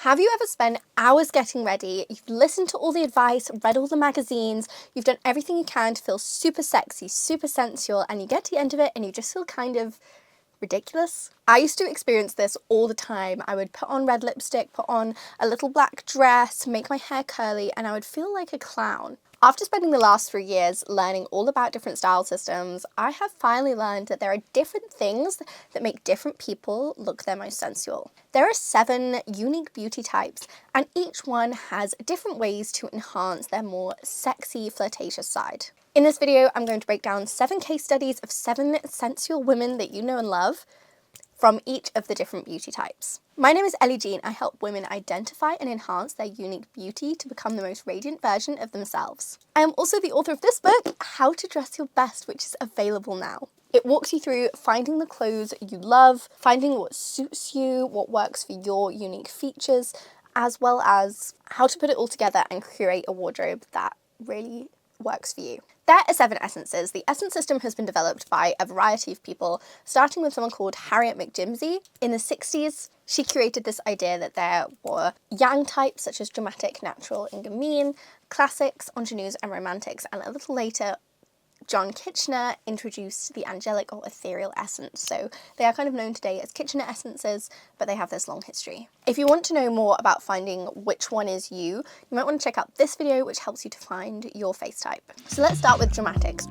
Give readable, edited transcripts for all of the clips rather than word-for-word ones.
Have you ever spent hours getting ready, you've listened to all the advice, read all the magazines, you've done everything you can to feel super sexy, super sensual, and you get to the end of it and you just feel kind of ridiculous? I used to experience this all the time. I would put on red lipstick, put on a little black dress, make my hair curly, and I would feel like a clown. After spending the last 3 years learning all about different style systems, I have finally learned that there are different things that make different people look their most sensual. There are 7 unique beauty types, and each one has different ways to enhance their more sexy, flirtatious side. In this video, I'm going to break down 7 case studies of 7 sensual women that you know and love from each of the different beauty types. My name is Ellie-Jean. I help women identify and enhance their unique beauty to become the most radiant version of themselves. I am also the author of this book, How to Dress Your Best, which is available now. It walks you through finding the clothes you love, finding what suits you, what works for your unique features, as well as how to put it all together and curate a wardrobe that really works for you. There are 7 essences. The essence system has been developed by a variety of people, starting with someone called Harriet McJimsey. In the 60s, she created this idea that there were yang types such as dramatic, natural, and gamine, classics, ingenues, and romantics, and a little later, John Kitchener introduced the angelic or ethereal essence. So they are kind of known today as Kitchener essences, but they have this long history. If you want to know more about finding which one is you, you might want to check out this video, which helps you to find your face type. So let's start with dramatics.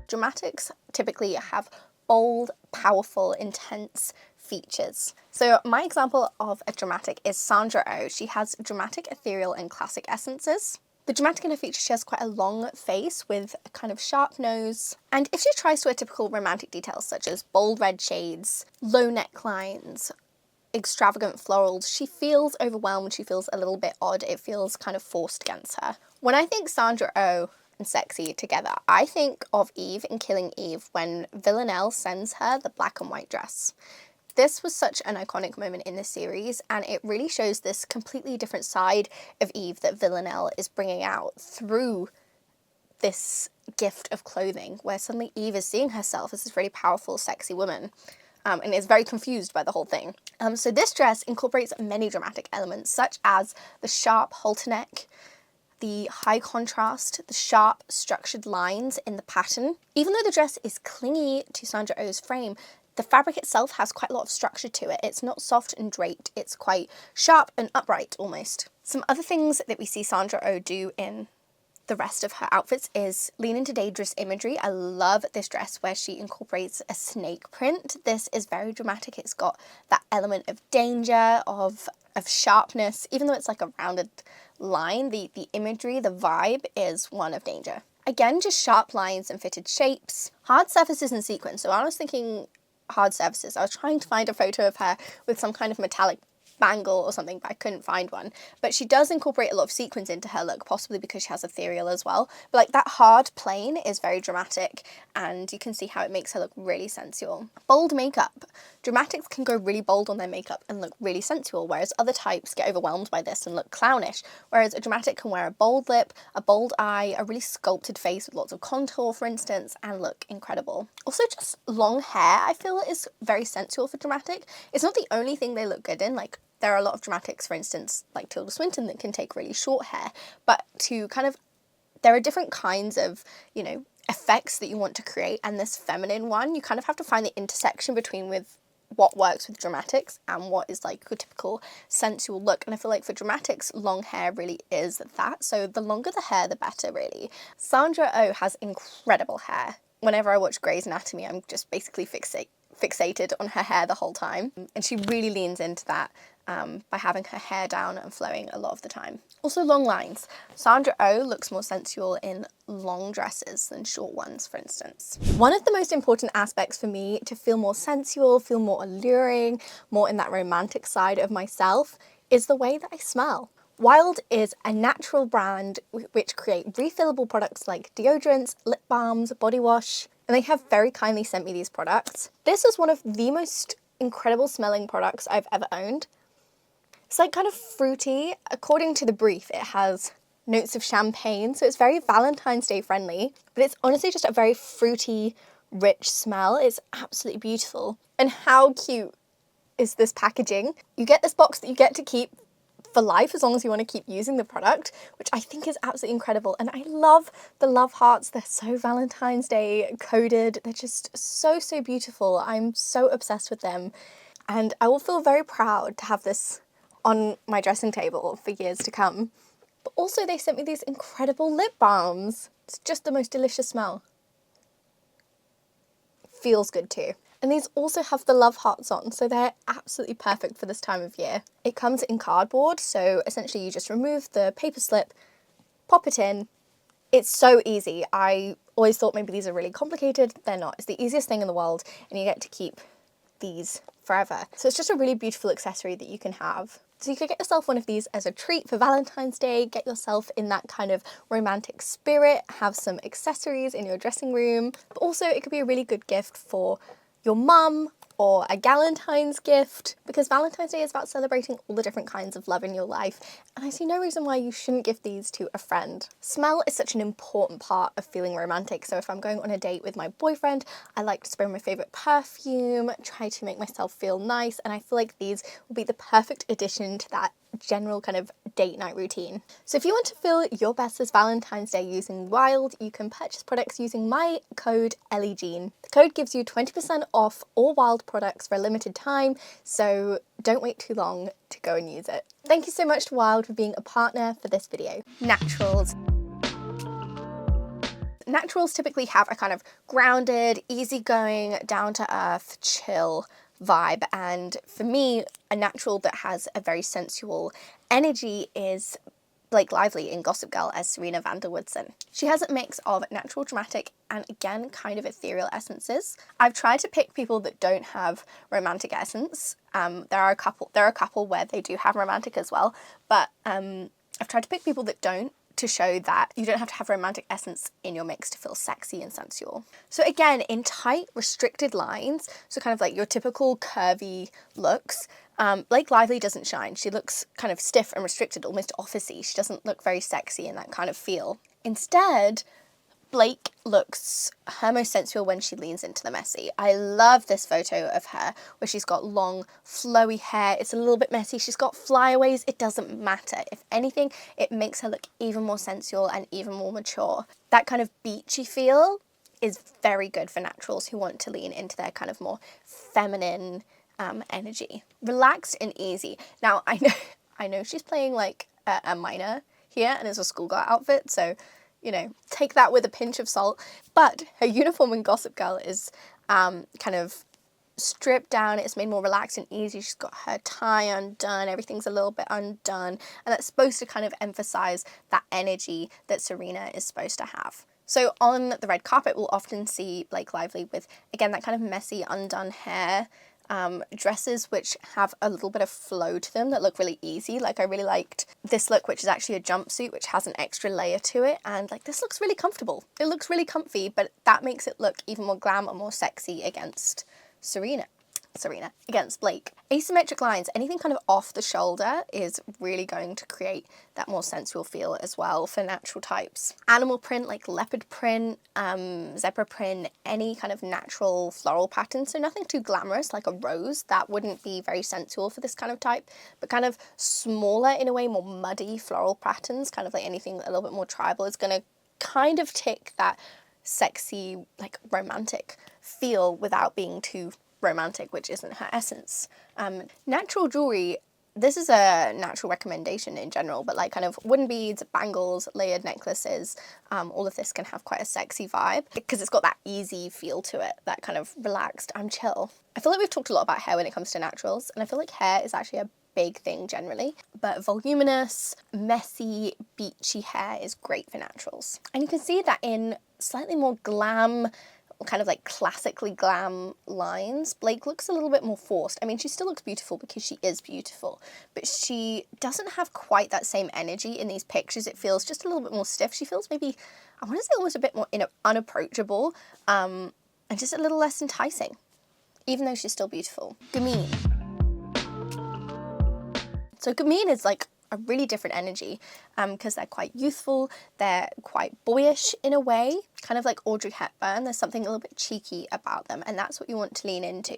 Dramatics typically have bold, powerful, intense features. So my example of a dramatic is Sandra Oh. She has dramatic, ethereal, and classic essences. The dramatic in her feature, she has quite a long face with a kind of sharp nose. And if she tries to wear typical romantic details such as bold red shades, low necklines, extravagant florals, she feels overwhelmed, she feels a little bit odd, it feels kind of forced against her. When I think Sandra Oh and sexy together, I think of Eve in Killing Eve when Villanelle sends her the black and white dress. This was such an iconic moment in the series, and it really shows this completely different side of Eve that Villanelle is bringing out through this gift of clothing, where suddenly Eve is seeing herself as this really powerful, sexy woman, and is very confused by the whole thing. So this dress incorporates many dramatic elements, such as the sharp halter neck, the high contrast, the sharp structured lines in the pattern. Even though the dress is clingy to Sandra Oh's frame, the fabric itself has quite a lot of structure to it. It's not soft and draped, it's quite sharp and upright almost. Some other things that we see Sandra Oh do in the rest of her outfits is lean into dangerous imagery. I love this dress where she incorporates a snake print. This is very dramatic. It's got that element of danger, of sharpness. Even though it's like a rounded line, the imagery, the vibe is one of danger. Again, just sharp lines and fitted shapes. Hard surfaces and sequins. So I was thinking hard surfaces. I was trying to find a photo of her with some kind of metallic bangle or something, but I couldn't find one. But she does incorporate a lot of sequins into her look, possibly because she has ethereal as well. But like that hard plain is very dramatic, and you can see how it makes her look really sensual. Bold makeup. Dramatics can go really bold on their makeup and look really sensual, whereas other types get overwhelmed by this and look clownish. Whereas a dramatic can wear a bold lip, a bold eye, a really sculpted face with lots of contour, for instance, and look incredible. Also, just long hair, I feel, is very sensual for dramatic. It's not the only thing they look good in. Like, there are a lot of dramatics, for instance, like Tilda Swinton, that can take really short hair, but there are different kinds of, effects that you want to create, and this feminine one, you kind of have to find the intersection between with what works with dramatics and what is like a typical sensual look. And I feel like for dramatics, long hair really is that. So the longer the hair, the better, really. Sandra Oh has incredible hair. Whenever I watch Grey's Anatomy, I'm just basically fixated on her hair the whole time. And she really leans into that by having her hair down and flowing a lot of the time. Also long lines. Sandra Oh looks more sensual in long dresses than short ones, for instance. One of the most important aspects for me to feel more sensual, feel more alluring, more in that romantic side of myself, is the way that I smell. Wild is a natural brand which create refillable products like deodorants, lip balms, body wash, and they have very kindly sent me these products. This is one of the most incredible smelling products I've ever owned. It's like kind of fruity. According to the brief, it has notes of champagne, so it's very Valentine's Day friendly, but it's honestly just a very fruity, rich smell. It's absolutely beautiful. And how cute is this packaging. You get this box that you get to keep for life as long as you want to keep using the product, which I think is absolutely incredible. And I love the love hearts. They're so Valentine's Day coded. They're just so, so beautiful. I'm so obsessed with them. And I will feel very proud to have this on my dressing table for years to come. But also they sent me these incredible lip balms. It's just the most delicious smell. Feels good too. And these also have the love hearts on, so they're absolutely perfect for this time of year. It comes in cardboard, so essentially you just remove the paper slip, pop it in. It's so easy. I always thought maybe these are really complicated. They're not. It's the easiest thing in the world, and you get to keep these forever. So it's just a really beautiful accessory that you can have. So you could get yourself one of these as a treat for Valentine's Day, get yourself in that kind of romantic spirit, have some accessories in your dressing room. But also it could be a really good gift for your mum or a Galentine's gift, because Valentine's Day is about celebrating all the different kinds of love in your life, and I see no reason why you shouldn't give these to a friend. Smell is such an important part of feeling romantic, so if I'm going on a date with my boyfriend, I like to spray my favourite perfume, try to make myself feel nice, and I feel like these will be the perfect addition to that general kind of date night routine. So if you want to feel your best this Valentine's Day using Wild, you can purchase products using my code Ellie-Jean. The code gives you 20% off all Wild products for a limited time, so don't wait too long to go and use it. Thank you so much to Wild for being a partner for this video. Naturals. Naturals typically have a kind of grounded, easygoing, down-to-earth, chill vibe, and for me, a natural that has a very sensual energy is Blake Lively in Gossip Girl as Serena Vanderwoodson. She has a mix of natural dramatic and again kind of ethereal essences. I've tried to pick people that don't have romantic essence. There are a couple where they do have romantic as well, but I've tried to pick people that don't, to show that you don't have to have romantic essence in your mix to feel sexy and sensual. So again, in tight, restricted lines, so kind of like your typical curvy looks, Blake Lively doesn't shine. She looks kind of stiff and restricted, almost officey. She doesn't look very sexy in that kind of feel. Instead, Blake looks her most sensual when she leans into the messy. I love this photo of her where she's got long, flowy hair. It's a little bit messy. She's got flyaways. It doesn't matter. If anything, it makes her look even more sensual and even more mature. That kind of beachy feel is very good for naturals who want to lean into their kind of more feminine energy. Relaxed and easy. Now, I know she's playing like a minor here and it's a schoolgirl outfit, so you know, take that with a pinch of salt. But her uniform in Gossip Girl is kind of stripped down. It's made more relaxed and easy. She's got her tie undone. Everything's a little bit undone. And that's supposed to kind of emphasize that energy that Serena is supposed to have. So on the red carpet, we'll often see Blake Lively with, again, that kind of messy, undone hair, dresses which have a little bit of flow to them that look really easy. Like I really liked this look, which is actually a jumpsuit which has an extra layer to it, and like this looks really comfortable. It looks really comfy, but that makes it look even more glam and more sexy against Serena against Blake. Asymmetric lines, anything kind of off the shoulder is really going to create that more sensual feel as well for natural types. Animal print like leopard print, zebra print, any kind of natural floral pattern, so nothing too glamorous like a rose. That wouldn't be very sensual for this kind of type, but kind of smaller in a way, more muddy floral patterns, kind of like anything a little bit more tribal is going to kind of tick that sexy, like romantic feel without being too romantic, which isn't her essence. Natural jewelry, this is a natural recommendation in general, but like kind of wooden beads, bangles, layered necklaces, all of this can have quite a sexy vibe because it's got that easy feel to it, that kind of relaxed, I'm chill. I feel like we've talked a lot about hair when it comes to naturals, and I feel like hair is actually a big thing generally, but voluminous, messy, beachy hair is great for naturals. And you can see that in slightly more glam, kind of like classically glam lines, Blake looks a little bit more forced. I mean, she still looks beautiful because she is beautiful, but she doesn't have quite that same energy in these pictures. It feels just a little bit more stiff. She feels maybe, I want to say almost a bit more unapproachable, and just a little less enticing, even though she's still beautiful. Gamine. So gamine is like a really different energy because they're quite youthful, they're quite boyish in a way, kind of like Audrey Hepburn. There's something a little bit cheeky about them, and that's what you want to lean into.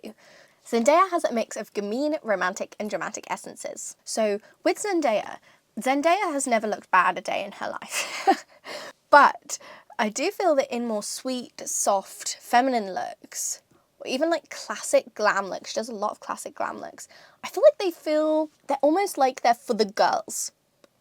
Zendaya has a mix of gamine, romantic, and dramatic essences. So with Zendaya, Zendaya has never looked bad a day in her life. But I do feel that in more sweet, soft, feminine looks, or even like classic glam looks, she does a lot of classic glam looks, I feel like they're almost like they're for the girls,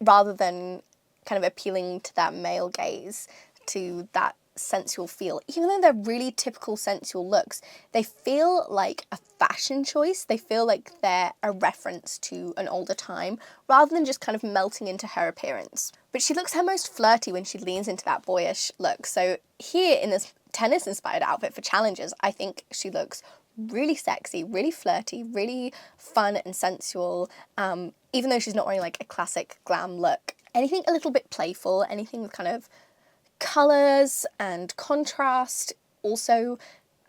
rather than kind of appealing to that male gaze, to that sensual feel. Even though they're really typical sensual looks, they feel like a fashion choice. They feel like they're a reference to an older time, rather than just kind of melting into her appearance. But she looks her most flirty when she leans into that boyish look. So here in this tennis-inspired outfit for challenges, I think she looks really sexy, really flirty, really fun and sensual, even though she's not wearing like a classic glam look. Anything a little bit playful, anything with kind of colours and contrast also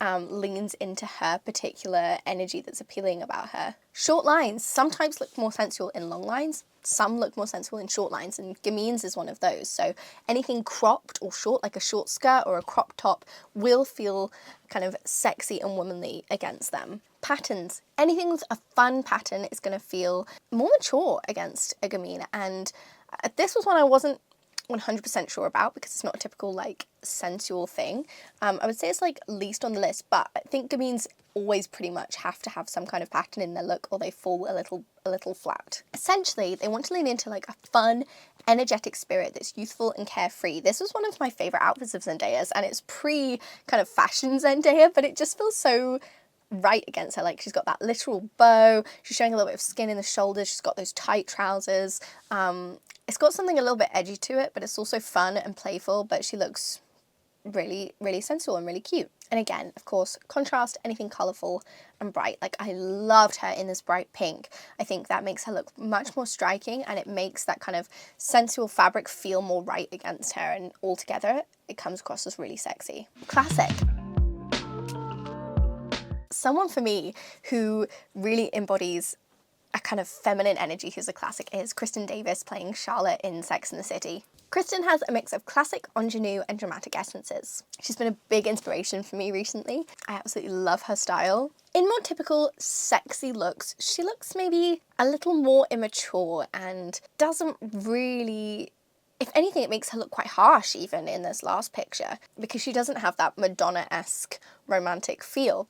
leans into her particular energy that's appealing about her. Short lines sometimes look more sensual in long lines, some look more sensual in short lines, and gamines is one of those. So anything cropped or short, like a short skirt or a crop top, will feel kind of sexy and womanly against them. Patterns. Anything with a fun pattern is going to feel more mature against a gamine, and this was one I wasn't 100% sure about because it's not a typical like sensual thing. I would say it's like least on the list, but I think gamines always pretty much have to have some kind of pattern in their look or they fall a little flat. Essentially, they want to lean into like a fun, energetic spirit that's youthful and carefree. This was one of my favorite outfits of Zendaya's, and it's pre kind of fashion Zendaya, but it just feels so right against her. Like she's got that literal bow, she's showing a little bit of skin in the shoulders, she's got those tight trousers. It's got something a little bit edgy to it, but it's also fun and playful, but she looks really, really sensual and really cute. And again, of course, contrast, anything colourful and bright. Like I loved her in this bright pink. I think that makes her look much more striking, and it makes that kind of sensual fabric feel more right against her, and altogether it comes across as really sexy. Classic. Someone for me who really embodies a kind of feminine energy who's a classic is Kristen Davis playing Charlotte in Sex and the City. Kristen has a mix of classic, ingenue, and dramatic essences. She's been a big inspiration for me recently. I absolutely love her style. In more typical sexy looks, she looks maybe a little more immature and doesn't really, if anything, it makes her look quite harsh even in this last picture, because she doesn't have that Madonna-esque romantic feel.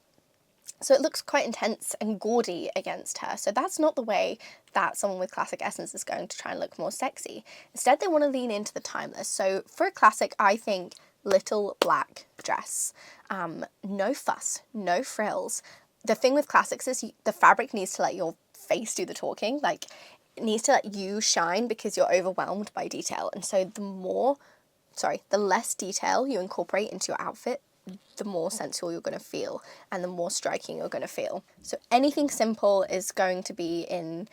So it looks quite intense and gaudy against her. So that's not the way that someone with classic essence is going to try and look more sexy. Instead, they want to lean into the timeless. So for a classic, I think little black dress. No fuss, no frills. The thing with classics is the fabric needs to let your face do the talking. Like, it needs to let you shine because you're overwhelmed by detail. And so the less detail you incorporate into your outfit, the more sensual you're going to feel and the more striking you're going to feel. So anything simple is going to be in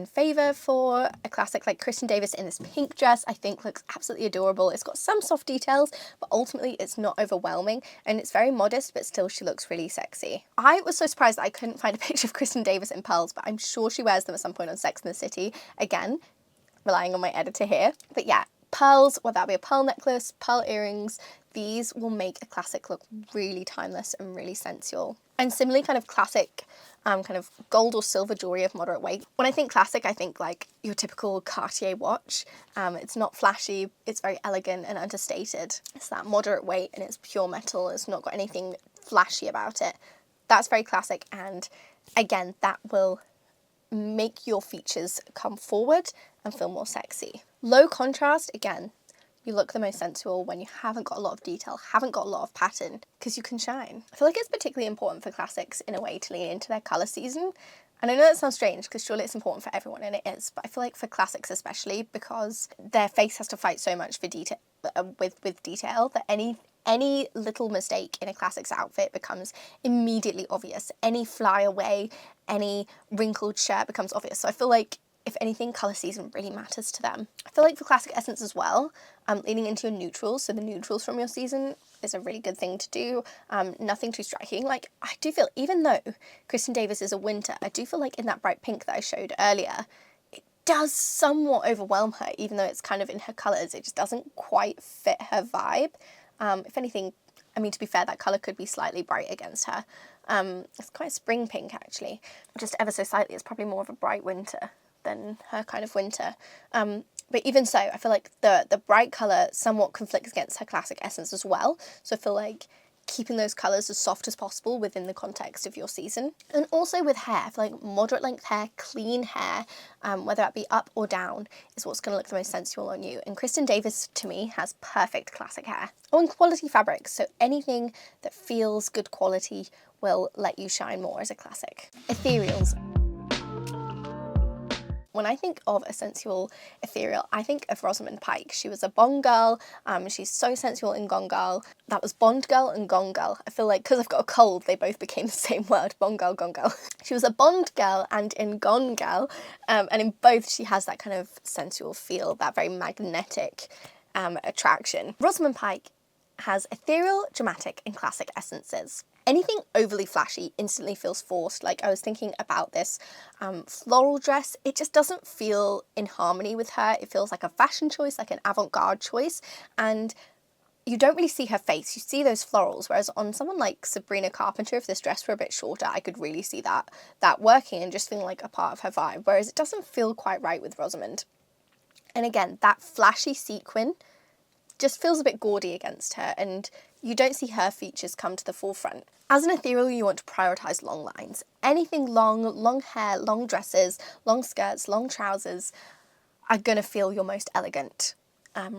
favor for a classic. Like Kristen Davis in this pink dress, I think looks absolutely adorable. It's got some soft details, but ultimately it's not overwhelming, and it's very modest, but still she looks really sexy. I was so surprised that I couldn't find a picture of Kristen Davis in pearls, but I'm sure she wears them at some point on Sex and the City. Again, relying on my editor here. But yeah, pearls, whether that be a pearl necklace, pearl earrings, these will make a classic look really timeless and really sensual. And similarly, kind of classic, kind of gold or silver jewelry of moderate weight. When I think classic, I think like your typical Cartier watch. It's not flashy, it's very elegant and understated. It's that moderate weight and it's pure metal, it's not got anything flashy about it. That's very classic, and again, that will make your features come forward and feel more sexy. Low contrast, again, you look the most sensual when you haven't got a lot of detail, haven't got a lot of pattern, because you can shine. I feel like it's particularly important for classics in a way to lean into their colour season. And I know that sounds strange because surely it's important for everyone, and it is, but I feel like for classics especially, because their face has to fight so much for detail, with detail, that any little mistake in a classics outfit becomes immediately obvious. Any flyaway, any wrinkled shirt becomes obvious. So I feel like, if anything, colour season really matters to them. I feel like for classic essence as well, leaning into your neutrals, so the neutrals from your season is a really good thing to do. Nothing too striking. Like, I do feel, even though Kristen Davis is a winter, I do feel like in that bright pink that I showed earlier, it does somewhat overwhelm her, even though it's kind of in her colours. It just doesn't quite fit her vibe. If anything, I mean, to be fair, that colour could be slightly bright against her. It's quite a spring pink actually, just ever so slightly. It's probably more of a bright winter than her kind of winter. But even so, I feel like the bright colour somewhat conflicts against her classic essence as well. So I feel like keeping those colours as soft as possible within the context of your season. And also with hair, I feel like moderate length hair, clean hair, whether that be up or down, is what's going to look the most sensual on you. And Kristen Davis, to me, has perfect classic hair. Oh, and quality fabrics. So anything that feels good quality will let you shine more as a classic. Ethereals. When I think of a sensual ethereal, I think of Rosamund Pike. She was a Bond girl. She's so sensual in Gone Girl. That was Bond girl and Gone Girl. I feel like because I've got a cold, they both became the same word. Bond girl, Gone Girl. She was a Bond girl and in Gone Girl. And in both, she has that kind of sensual feel, that very magnetic attraction. Rosamund Pike has ethereal, dramatic, and classic essences. Anything overly flashy instantly feels forced. Like I was thinking about this floral dress, it just doesn't feel in harmony with her. It feels like a fashion choice, like an avant-garde choice, and you don't really see her face. You see those florals, whereas on someone like Sabrina Carpenter, if this dress were a bit shorter, I could really see that working and just feeling like a part of her vibe, whereas it doesn't feel quite right with Rosamund. And again, that flashy sequin just feels a bit gaudy against her, and you don't see her features come to the forefront. As an ethereal, you want to prioritise long lines. Anything long hair, long dresses, long skirts, long trousers are going to feel your most elegant.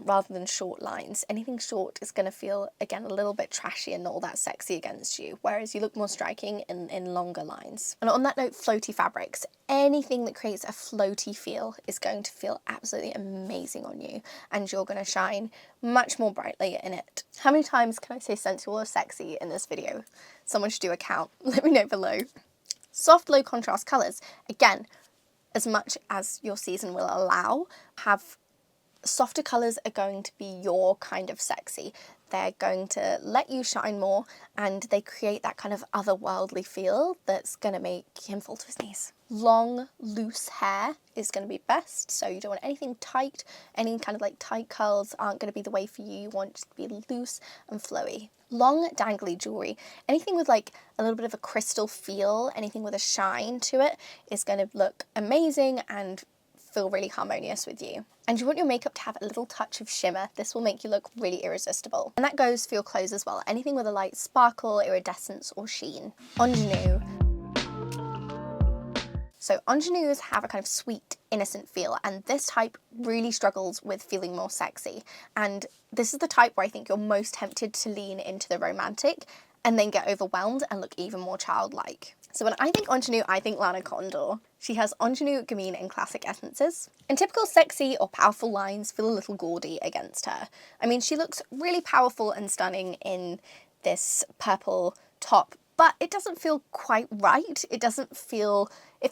Rather than short lines. Anything short is going to feel, again, a little bit trashy and not all that sexy against you, whereas you look more striking in longer lines. And on that note, floaty fabrics. Anything that creates a floaty feel is going to feel absolutely amazing on you, and you're going to shine much more brightly in it. How many times can I say sensual or sexy in this video? Someone should do a count. Let me know below. Soft, low contrast colours. Again, as much as your season will allow, have softer colours are going to be your kind of sexy. They're going to let you shine more, and they create that kind of otherworldly feel that's going to make him fall to his knees. Long, loose hair is going to be best, so you don't want anything tight. Any kind of like tight curls aren't going to be the way for you. You want it to be loose and flowy. Long, dangly jewellery. Anything with like a little bit of a crystal feel, anything with a shine to it is going to look amazing and feel really harmonious with you. And you want your makeup to have a little touch of shimmer. This will make you look really irresistible. And that goes for your clothes as well. Anything with a light sparkle, iridescence, or sheen. Ingenue. So ingenues have a kind of sweet, innocent feel, and this type really struggles with feeling more sexy. And this is the type where I think you're most tempted to lean into the romantic and then get overwhelmed and look even more childlike. So when I think ingenue, I think Lana Condor. She has ingenue, gamine, and classic essences. And typical sexy or powerful lines feel a little gaudy against her. I mean, she looks really powerful and stunning in this purple top, but it doesn't feel quite right. It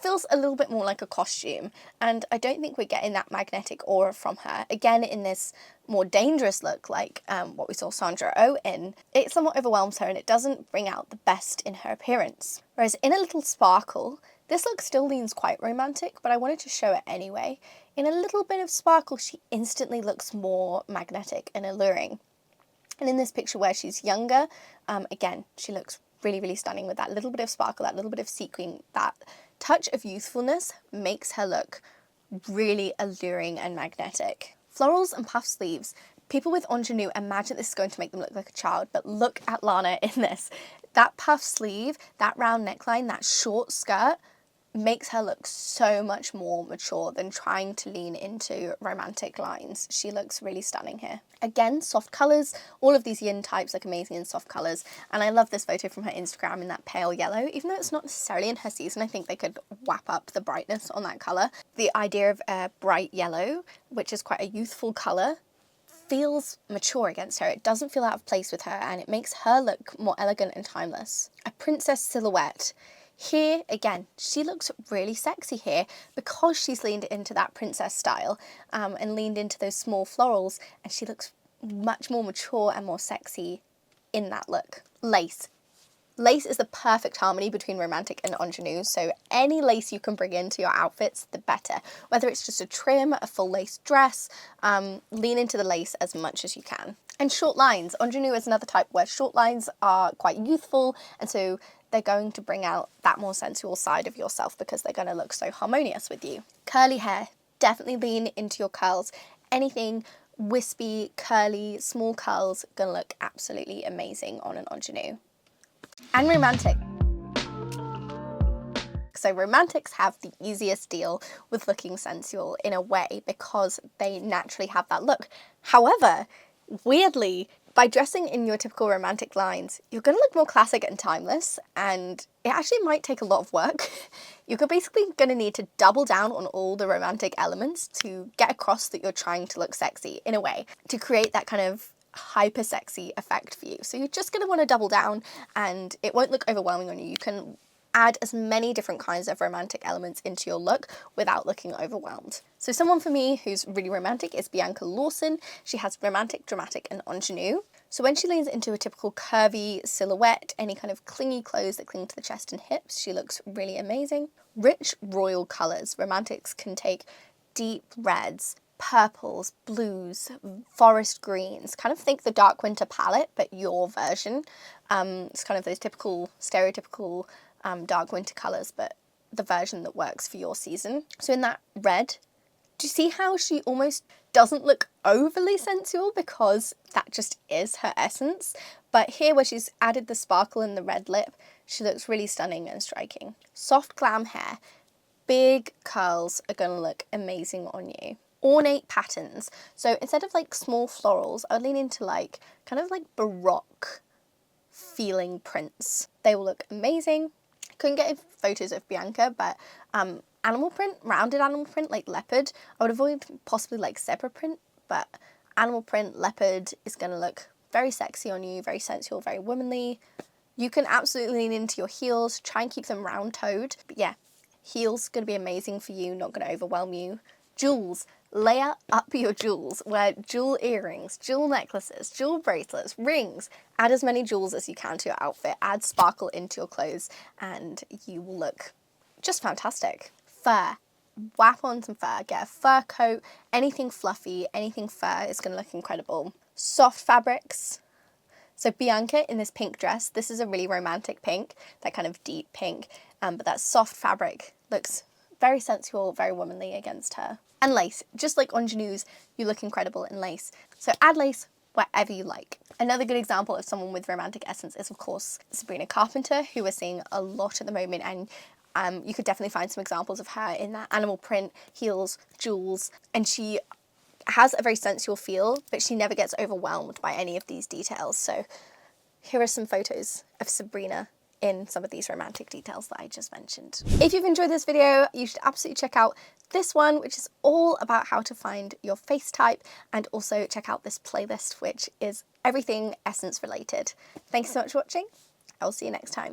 feels a little bit more like a costume, and I don't think we're getting that magnetic aura from her. Again, in this more dangerous look, like what we saw Sandra Oh in, it somewhat overwhelms her and it doesn't bring out the best in her appearance. Whereas in a little sparkle, this look still leans quite romantic, but I wanted to show it anyway. In a little bit of sparkle, she instantly looks more magnetic and alluring. And in this picture where she's younger, again, she looks really, really stunning with that little bit of sparkle, that little bit of sequin, that touch of youthfulness makes her look really alluring and magnetic. Florals and puff sleeves. People with ingenue imagine this is going to make them look like a child, but look at Lana in this. That puff sleeve, that round neckline, that short skirt makes her look so much more mature than trying to lean into romantic lines. She looks really stunning here. Again, soft colours. All of these yin types look amazing in soft colours, and I love this photo from her Instagram in that pale yellow. Even though it's not necessarily in her season, I think they could whap up the brightness on that colour. The idea of a bright yellow, which is quite a youthful colour, feels mature against her. It doesn't feel out of place with her, and it makes her look more elegant and timeless. A princess silhouette. Here, again, she looks really sexy here because she's leaned into that princess style and leaned into those small florals, and she looks much more mature and more sexy in that look. Lace. Lace is the perfect harmony between romantic and ingenue, so any lace you can bring into your outfits, the better. Whether it's just a trim, a full lace dress, lean into the lace as much as you can. And short lines. Ingenue is another type where short lines are quite youthful, and so they're going to bring out that more sensual side of yourself because they're going to look so harmonious with you. Curly hair, definitely lean into your curls. Anything wispy, curly, small curls, gonna look absolutely amazing on an ingenue. And romantic. So romantics have the easiest deal with looking sensual in a way because they naturally have that look. However, weirdly, by dressing in your typical romantic lines, you're going to look more classic and timeless, and it actually might take a lot of work. You're basically going to need to double down on all the romantic elements to get across that you're trying to look sexy in a way, to create that kind of hyper sexy effect for you. So you're just going to want to double down, and it won't look overwhelming on you. You can add as many different kinds of romantic elements into your look without looking overwhelmed. So someone for me who's really romantic is Bianca Lawson. She has romantic, dramatic, and ingenue. So when she leans into a typical curvy silhouette, any kind of clingy clothes that cling to the chest and hips, she looks really amazing. Rich royal colours. Romantics can take deep reds, purples, blues, forest greens. Kind of think the Dark Winter palette, but your version. It's kind of those typical, stereotypical dark winter colours, but the version that works for your season. So in that red, do you see how she almost doesn't look overly sensual because that just is her essence? But here where she's added the sparkle in the red lip, she looks really stunning and striking. Soft glam hair, big curls are going to look amazing on you. Ornate patterns. So instead of like small florals, I would lean into like kind of like Baroque feeling prints. They will look amazing. Couldn't get photos of Bianca, but animal print, rounded animal print like leopard. I would avoid possibly like zebra print, but animal print, leopard is going to look very sexy on you, very sensual, very womanly. You can absolutely lean into your heels, try and keep them round-toed. But yeah, heels going to be amazing for you, not going to overwhelm you. Jewels. Layer up your jewels. Wear jewel earrings, jewel necklaces, jewel bracelets, rings. Add as many jewels as you can to your outfit. Add sparkle into your clothes and you will look just fantastic. Fur. Whap on some fur. Get a fur coat. Anything fluffy, anything fur is going to look incredible. Soft fabrics. So Bianca in this pink dress, this is a really romantic pink, that kind of deep pink, but that soft fabric looks very sensual, very womanly against her. And lace, just like ingenues, you look incredible in lace. So add lace wherever you like. Another good example of someone with romantic essence is, of course, Sabrina Carpenter, who we're seeing a lot at the moment, and you could definitely find some examples of her in that animal print, heels, jewels, and she has a very sensual feel, but she never gets overwhelmed by any of these details. So here are some photos of Sabrina in some of these romantic details that I just mentioned. If you've enjoyed this video, you should absolutely check out this one, which is all about how to find your face type, and also check out this playlist, which is everything essence related. Thanks so much for watching. I will see you next time.